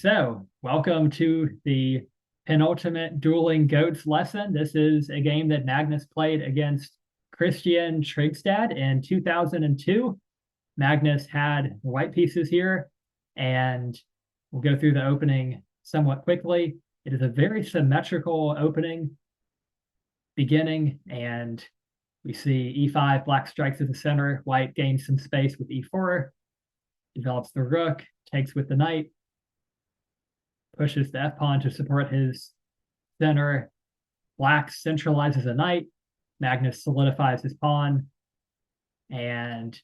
So, welcome to the penultimate Dueling Goats lesson. This is a game that Magnus played against Christian Trigstad in 2002. Magnus had white pieces here, and we'll go through the opening somewhat quickly. It is a very symmetrical opening beginning, and we see e5, black strikes at the center, white gains some space with e4, develops the rook, takes with the knight, pushes the f-pawn to support his center. Black centralizes a knight. Magnus solidifies his pawn. And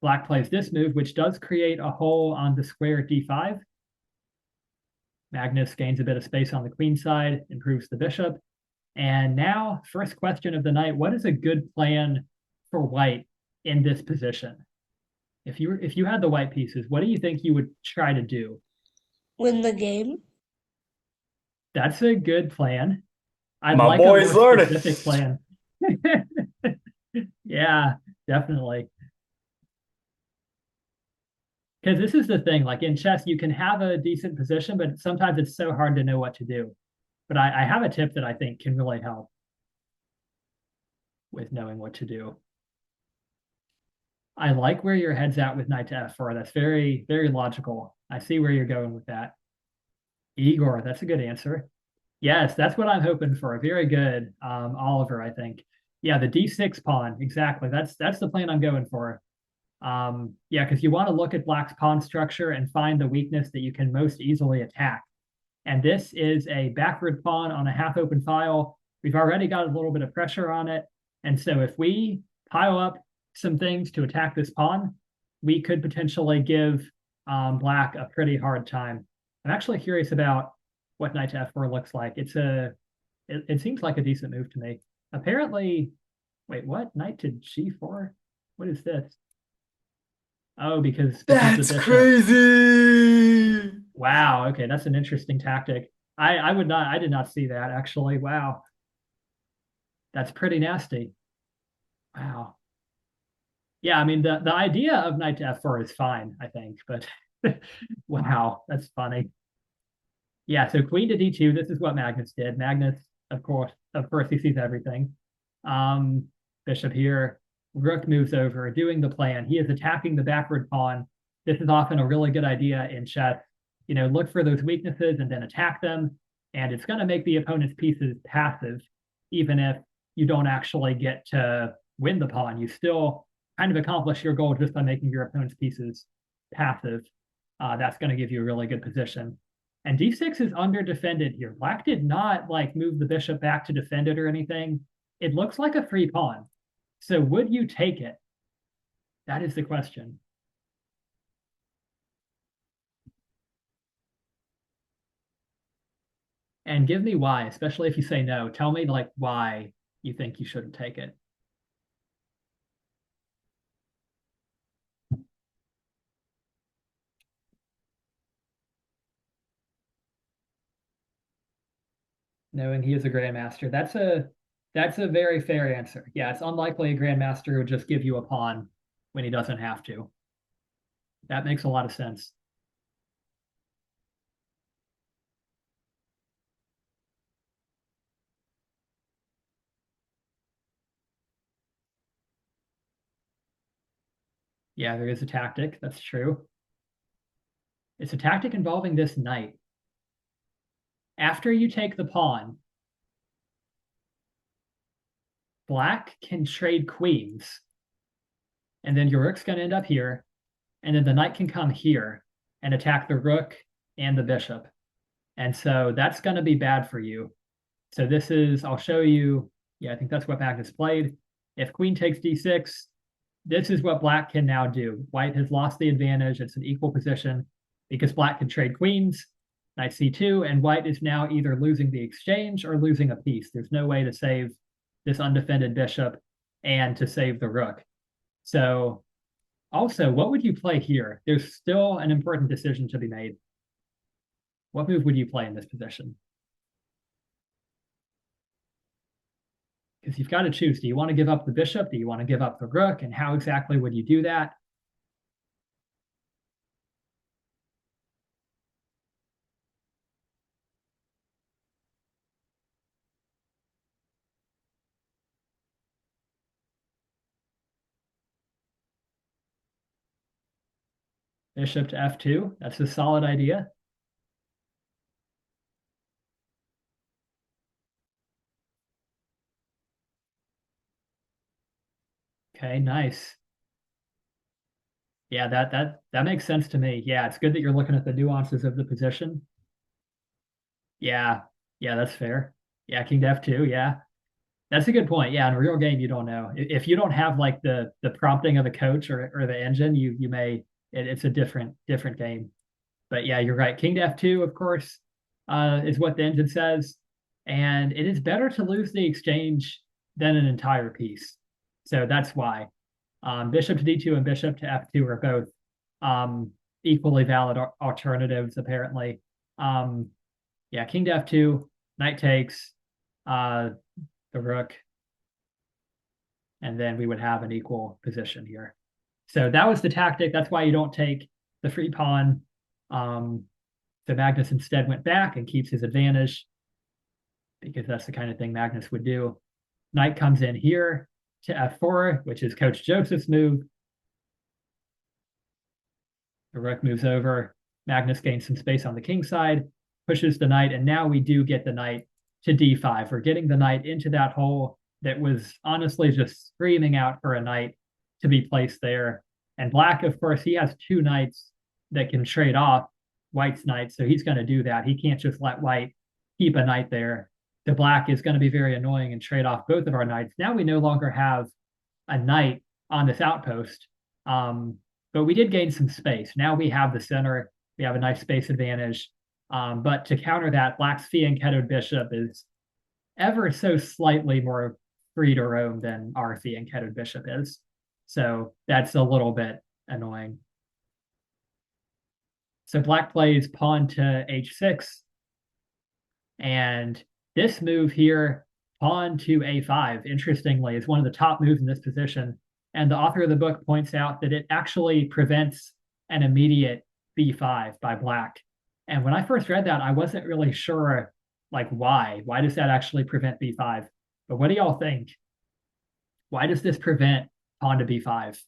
black plays this move, which does create a hole on the square d5. Magnus gains a bit of space on the queen side, improves the bishop. And now, first question of the night, what is a good plan for white in this position? If you had the white pieces, what do you think you would try to do? Win the game. That's a good plan. I'd My like a boy's more learning. specific plan. Yeah, definitely. Because this is the thing, like in chess, you can have a decent position, but sometimes it's so hard to know what to do. But I have a tip that I think can really help with knowing what to do. I like where your head's at with knight to f4. That's very, very logical. I see where you're going with that. Igor, that's a good answer. Yes, that's what I'm hoping for. Very good, Oliver, I think. Yeah, the d6 pawn, exactly. That's the plan I'm going for. Yeah, because you want to look at black's pawn structure and find the weakness that you can most easily attack. And this is a backward pawn on a half-open file. We've already got a little bit of pressure on it. And so if we pile up some things to attack this pawn, we could potentially give black a pretty hard time. I'm actually curious about what knight to f4 looks like. It seems like a decent move to me. Apparently, wait, what? Knight to g4? What is this? Oh, because the That's bishop. crazy. Wow. Okay, that's an interesting tactic. I did not see that actually. Wow, that's pretty nasty. Wow. Yeah, I mean the idea of knight to f4 is fine, I think, but wow, that's funny. Yeah, so queen to d2. This is what Magnus did. Magnus, of course, he sees everything. Bishop here. Rook moves over, doing the plan. He is attacking the backward pawn. This is often a really good idea in chess. You know, look for those weaknesses and then attack them. And it's going to make the opponent's pieces passive, even if you don't actually get to win the pawn. You still kind of accomplish your goal just by making your opponent's pieces passive. That's going to give you a really good position. And d6 is under defended here. Black did not like move the bishop back to defend it or anything. It looks like a free pawn. So would you take it? That is the question. And give me why, especially if you say no. Tell me like why you think you shouldn't take it. Knowing he is a grandmaster. That's a very fair answer. Yeah, it's unlikely a grandmaster would just give you a pawn when he doesn't have to. That makes a lot of sense. Yeah, there is a tactic. That's true. It's a tactic involving this knight. After you take the pawn, black can trade queens, and then your rook's going to end up here, and then the knight can come here and attack the rook and the bishop. And so that's going to be bad for you. So this is, I'll show you. Yeah, I think that's what Magnus played. If queen takes d6, this is what black can now do. White has lost the advantage. It's an equal position because black can trade queens, knight c2, and white is now either losing the exchange or losing a piece. There's no way to save this undefended bishop and to save the rook. So also, what would you play here? There's still an important decision to be made. What move would you play in this position? Because you've got to choose. Do you want to give up the bishop? Do you want to give up the rook? And how exactly would you do that? Bishop to f2. That's a solid idea. Okay, nice. Yeah, that makes sense to me. Yeah, it's good that you're looking at the nuances of the position. Yeah, yeah, that's fair. Yeah, king to f2. Yeah, that's a good point. Yeah, in a real game, you don't know if you don't have like the prompting of the coach or the engine. You may it's a different game. But yeah, you're right. King to f2, of course, is what the engine says, and it is better to lose the exchange than an entire piece. So that's why. Bishop to d2 and bishop to f2 are both equally valid alternatives, apparently. Um, yeah, king to f2, knight takes uh, the rook, and then we would have an equal position here. So that was the tactic. That's why you don't take the free pawn. So Magnus instead went back and keeps his advantage because that's the kind of thing Magnus would do. Knight comes in here to f4, which is Coach Joseph's move. The rook moves over. Magnus gains some space on the king side, pushes the knight, and now we do get the knight to d5. We're getting the knight into that hole that was honestly just screaming out for a knight to be placed there. And black, of course, he has two knights that can trade off white's knight, so he's going to do that. He can't just let white keep a knight there. The black is going to be very annoying and trade off both of our knights. Now we no longer have a knight on this outpost. But we did gain some space. Now we have the center. We have a nice space advantage. But to counter that, black's fianchettoed bishop is ever so slightly more free to roam than our fianchettoed bishop is. So that's a little bit annoying. So black plays pawn to h6. And this move here, pawn to a5, interestingly, is one of the top moves in this position. And the author of the book points out that it actually prevents an immediate b5 by black. And when I first read that, I wasn't really sure, like, why? Why does that actually prevent b5? But what do y'all think? Why does this prevent pawn to b5?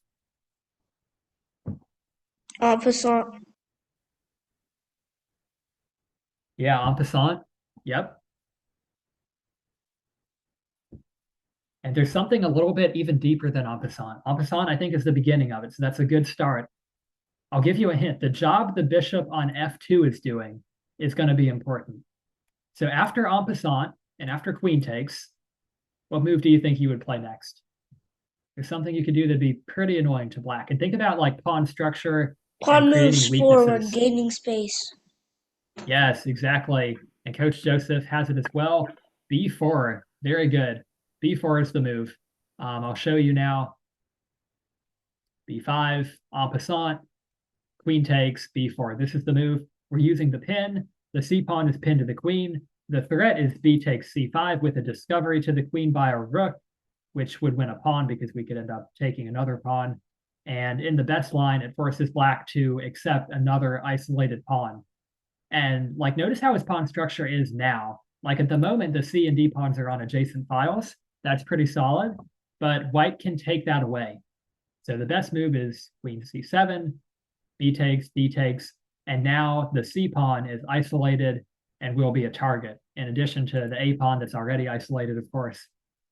En passant. Yeah, en passant. Yep. And there's something a little bit even deeper than en passant. En passant, I think, is the beginning of it. So that's a good start. I'll give you a hint. The job the bishop on f2 is doing is going to be important. So after en passant and after queen takes, what move do you think you would play next? There's something you could do that'd be pretty annoying to black. And think about like pawn structure Pawn and creating moves weaknesses. forward, gaining space. Yes, exactly. And Coach Joseph has it as well. b4, very good. b4 is the move. I'll show you now. b5, en passant, queen takes, b4. This is the move. We're using the pin. The c pawn is pinned to the queen. The threat is b takes c5 with a discovery to the queen by a rook, which would win a pawn because we could end up taking another pawn. And in the best line, it forces black to accept another isolated pawn. And like, notice how his pawn structure is now. Like at the moment, the C and D pawns are on adjacent files. That's pretty solid, but white can take that away. So the best move is queen to c7, b takes, d takes, and now the c pawn is isolated and will be a target, in addition to the a pawn that's already isolated, of course.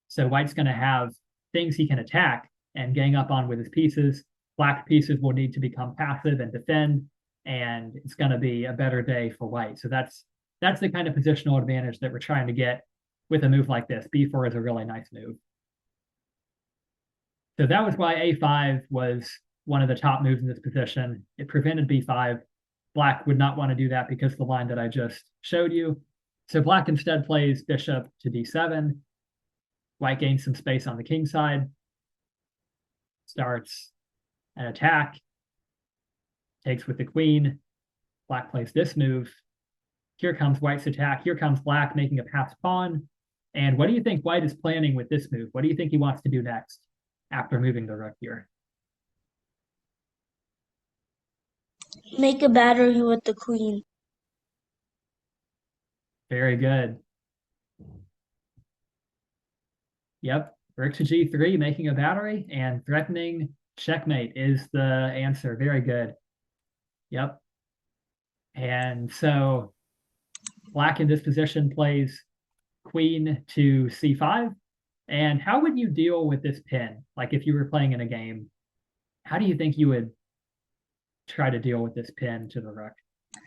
So white's going to have things he can attack and gang up on with his pieces. Black pieces will need to become passive and defend, and it's going to be a better day for white. So that's the kind of positional advantage that we're trying to get with a move like this. b4 is a really nice move. So that was why a5 was one of the top moves in this position. It prevented b5. Black would not want to do that because of the line that I just showed you. So black instead plays bishop to d7. White gains some space on the king side, starts an attack, takes with the queen. Black plays this move. Here comes white's attack. Here comes black making a passed pawn. And what do you think white is planning with this move? What do you think he wants to do next after moving the rook here? Make a battery with the queen. Very good. Yep, rook to g3, making a battery, and threatening checkmate is the answer. Very good. Yep. And so black in this position plays queen to c5. And how would you deal with this pin? Like if you were playing in a game, how do you think you would try to deal with this pin to the rook?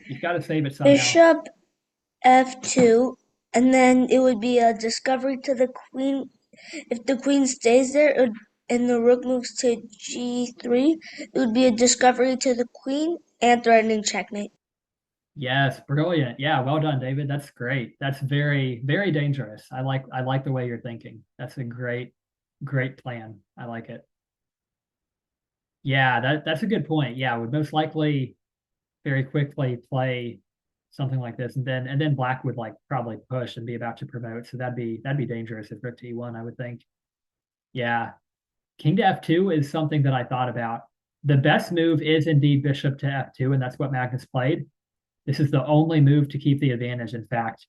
You've got to save it somehow. Bishop f2, and then it would be a discovery to the queen. If the queen stays there and the rook moves to g3, it would be a discovery to the queen and threatening checkmate. Yes, brilliant. Yeah, well done, David. That's great. That's very, very dangerous. I like the way you're thinking. That's a great plan. I like it. Yeah, that's a good point. Yeah, would most likely very quickly play something like this, and then black would like probably push and be about to promote. So that'd be dangerous if rook to e1, I would think. Yeah. King to f2 is something that I thought about. The best move is indeed bishop to f2, and that's what Magnus played. This is the only move to keep the advantage, in fact.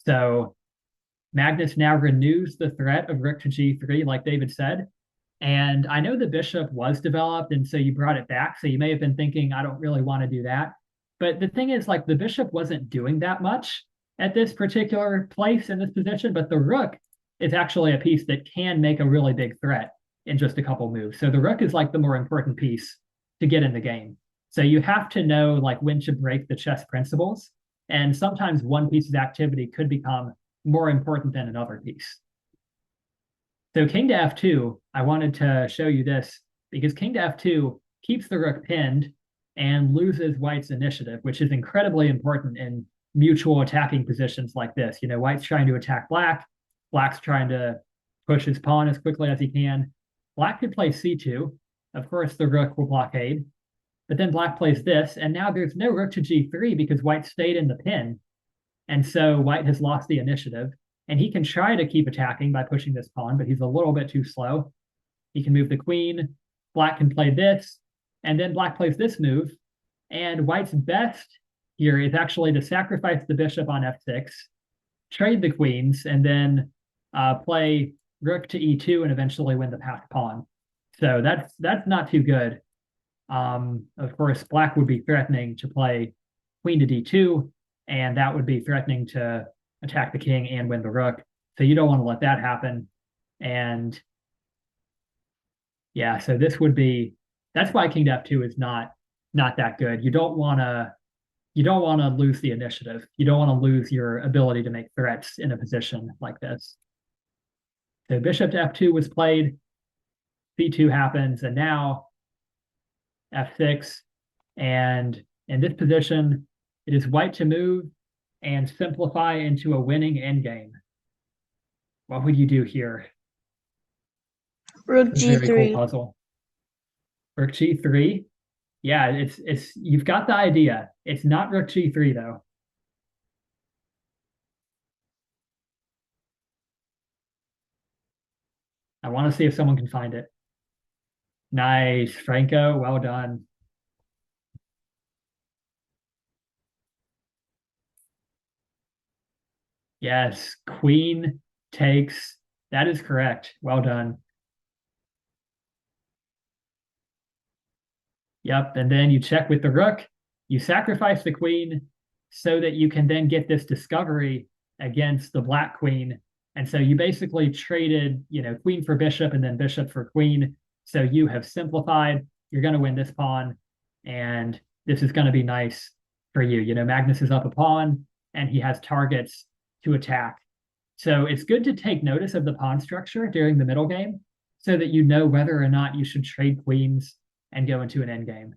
So Magnus now renews the threat of rook to g3, like David said. And I know the bishop was developed, and so you brought it back. So you may have been thinking, I don't really want to do that. But the thing is, like, the bishop wasn't doing that much at this particular place in this position, but the rook is actually a piece that can make a really big threat in just a couple moves. So the rook is like the more important piece to get in the game. So you have to know like when to break the chess principles. And sometimes one piece's activity could become more important than another piece. So king to f2, I wanted to show you this because king to f2 keeps the rook pinned and loses white's initiative, which is incredibly important in mutual attacking positions like this. You know, white's trying to attack black, black's trying to push his pawn as quickly as he can. Black could play c2. Of course, the rook will blockade, but then black plays this, and now there's no rook to g3 because white stayed in the pin, and so white has lost the initiative. And he can try to keep attacking by pushing this pawn, but he's a little bit too slow. He can move the queen. Black can play this, and then black plays this move. And white's best here is actually to sacrifice the bishop on f6, trade the queens, and then play rook to e2 and eventually win the passed pawn. So that's not too good. Of course, black would be threatening to play queen to d2, and that would be threatening to attack the king and win the rook. So you don't want to let that happen. And yeah, so this would be that's why king to f2 is not that good. You don't want to lose the initiative. You don't want to lose your ability to make threats in a position like this. So bishop to f2 was played, c2 happens, and now f6. And in this position, it is white to move and simplify into a winning endgame. What would you do here? Rook It's a very cool g3. puzzle. Rook g3. Yeah, it's you've got the idea. It's not rook g3 though. I want to see if someone can find it. Nice, Franco. Well done. Yes, queen takes. That is correct. Well done. Yep. And then you check with the rook. You sacrifice the queen so that you can then get this discovery against the black queen. And so you basically traded, queen for bishop and then bishop for queen. So you have simplified. You're going to win this pawn. And this is going to be nice for you. Magnus is up a pawn and he has targets to attack. So it's good to take notice of the pawn structure during the middle game so that you know whether or not you should trade queens and go into an endgame.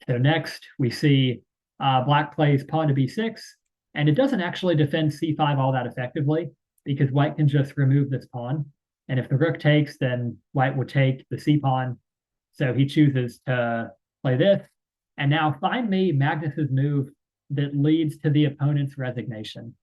So next we see black plays pawn to b6, and it doesn't actually defend c5 all that effectively because white can just remove this pawn. And if the rook takes, then white would take the c pawn. So he chooses to play this. And now find me Magnus's move that leads to the opponent's resignation.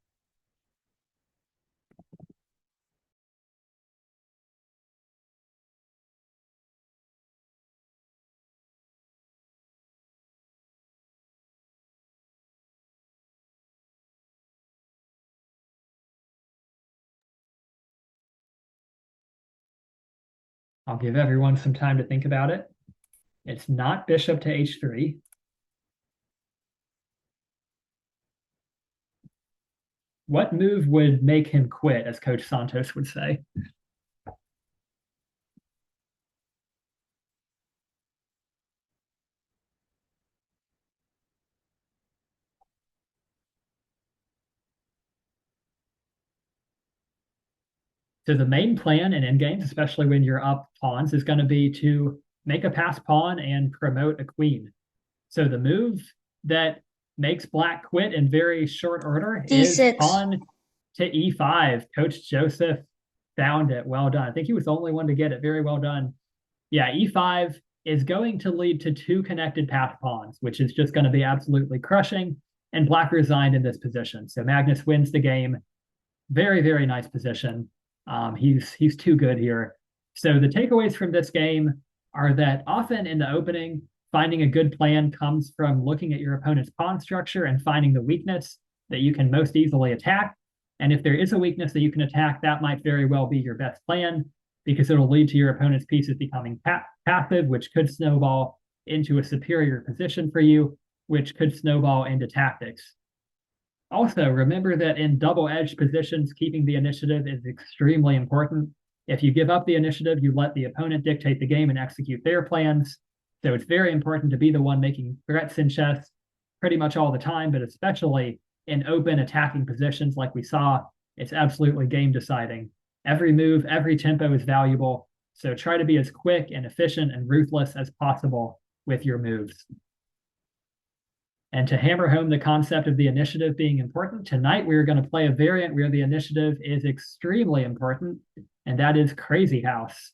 I'll give everyone some time to think about it. It's not bishop to h3. What move would make him quit, as Coach Santos would say? So the main plan in endgames, especially when you're up pawns, is going to be to make a pass pawn and promote a queen. So the move that makes black quit in very short order is D6. pawn to e5. Coach Joseph found it. Well done. I think he was the only one to get it. Very well done. Yeah, e5 is going to lead to two connected path pawns, which is just going to be absolutely crushing. And black resigned in this position. So Magnus wins the game. Very, very nice position. He's too good here. So the takeaways from this game are that often in the opening, finding a good plan comes from looking at your opponent's pawn structure and finding the weakness that you can most easily attack. And if there is a weakness that you can attack, that might very well be your best plan because it'll lead to your opponent's pieces becoming passive, which could snowball into a superior position for you, which could snowball into tactics. Also, remember that in double-edged positions, keeping the initiative is extremely important. If you give up the initiative, you let the opponent dictate the game and execute their plans. So it's very important to be the one making threats in chess pretty much all the time, but especially in open attacking positions like we saw, it's absolutely game deciding. Every move, every tempo is valuable. So try to be as quick and efficient and ruthless as possible with your moves. And to hammer home the concept of the initiative being important, tonight we're going to play a variant where the initiative is extremely important, and that is Crazy House.